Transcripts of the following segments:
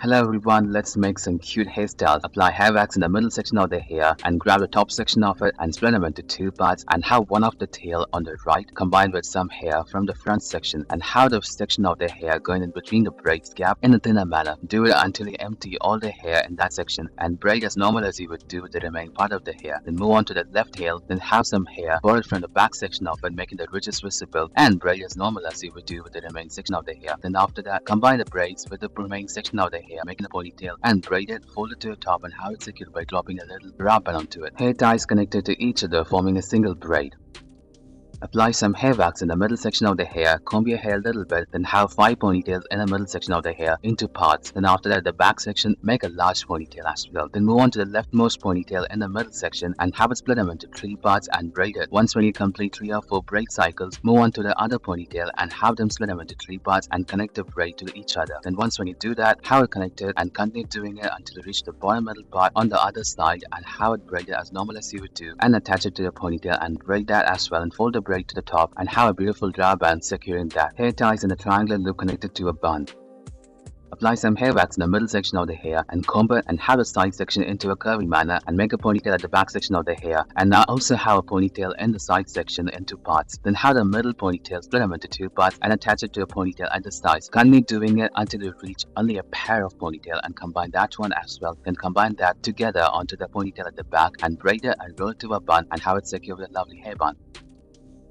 Hello everyone, let's make some cute hairstyles. Apply hair wax in the middle section of the hair and grab the top section of it and split them into two parts and have one of the tail on the right combined with some hair from the front section and have the section of the hair going in between the braids gap in a thinner manner. Do it until you empty all the hair in that section and braid as normal as you would do with the remaining part of the hair. Then move on to the left tail, then have some hair borrowed from the back section of it, making the ridges visible and braid as normal as you would do with the remaining section of the hair. Then after that, combine the braids with the remaining section of the hair, making a ponytail, and braid it, fold it to the top and have it secured by dropping a little rubber band onto it. Hair ties connected to each other forming a single braid. Apply some hair wax in the middle section of the hair, comb your hair a little bit, then have 5 ponytails in the middle section of the hair into parts. Then after that, the back section, make a large ponytail as well. Then move on to the leftmost ponytail in the middle section and have it split them into 3 parts and braid it. Once when you complete 3 or 4 braid cycles, move on to the other ponytail and have them split them into 3 parts and connect the braid to each other. Then once when you do that, have it connected and continue doing it until you reach the bottom middle part on the other side and have it braided as normal as you would do and attach it to the ponytail and braid that as well and fold the braid to the top and have a beautiful rubber band securing that. Hair ties in a triangular loop connected to a bun. Apply some hair wax in the middle section of the hair and comb it and have the side section into a curvy manner and make a ponytail at the back section of the hair. And now also have a ponytail in the side section into parts. Then have the middle ponytail split them into 2 parts and attach it to a ponytail at the sides. Continue doing it until you reach only a pair of ponytail and combine that one as well. Then combine that together onto the ponytail at the back and braid it and roll it to a bun and have it secure with a lovely hairband.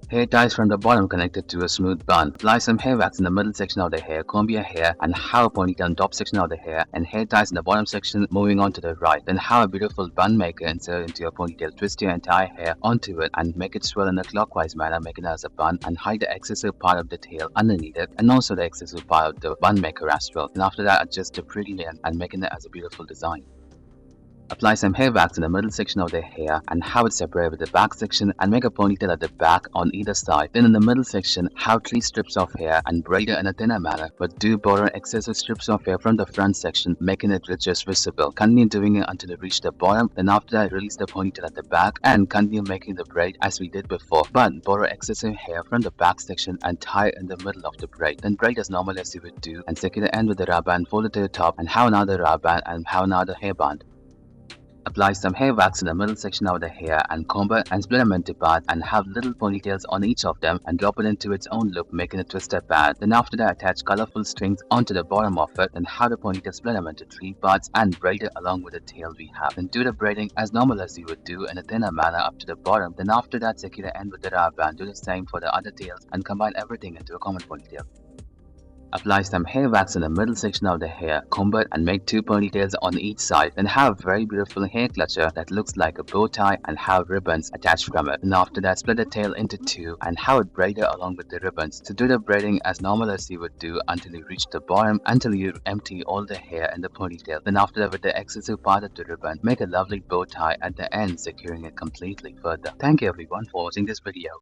Hair ties from the bottom connected to a smooth bun. Apply some hair wax in the middle section of the hair, comb your hair and have a ponytail in the top section of the hair and hair ties in the bottom section moving on to the right. Then have a beautiful bun maker insert into your ponytail, twist your entire hair onto it and make it swirl in a clockwise manner, making it as a bun and hide the excessive part of the tail underneath it and also the excessive part of the bun maker as well. And after that, adjust the pretty length and making it as a beautiful design. Apply some hair wax in the middle section of the hair and have it separate with the back section and make a ponytail at the back on either side. Then in the middle section, have 3 strips of hair and braid it in a thinner manner, but do borrow excessive strips of hair from the front section, making it ridges visible. Continue doing it until you reach the bottom. Then after that, release the ponytail at the back and continue making the braid as we did before, but borrow excessive hair from the back section and tie it in the middle of the braid. Then braid as normal as you would do and secure the end with the rubber band, fold it to the top and have another rubber band and have another hairband. Apply some hair wax in the middle section of the hair and comb it and split them into parts and have little ponytails on each of them and drop it into its own loop, making a twisted band. Then after that, attach colorful strings onto the bottom of it and have the ponytail split them into 3 parts and braid it along with the tail we have. Then do the braiding as normal as you would do in a thinner manner up to the bottom. Then after that, secure the end with the rubber band. Do the same for the other tails and combine everything into a common ponytail. Apply some hair wax in the middle section of the hair, comb it and make 2 ponytails on each side. Then have a very beautiful hair clutcher that looks like a bow tie and have ribbons attached from it. And after that, split the tail into 2 and have it braided along with the ribbons. So do the braiding as normal as you would do until you reach the bottom, until you empty all the hair in the ponytail. Then after that, with the excessive part of the ribbon, make a lovely bow tie at the end, securing it completely further. Thank you everyone for watching this video.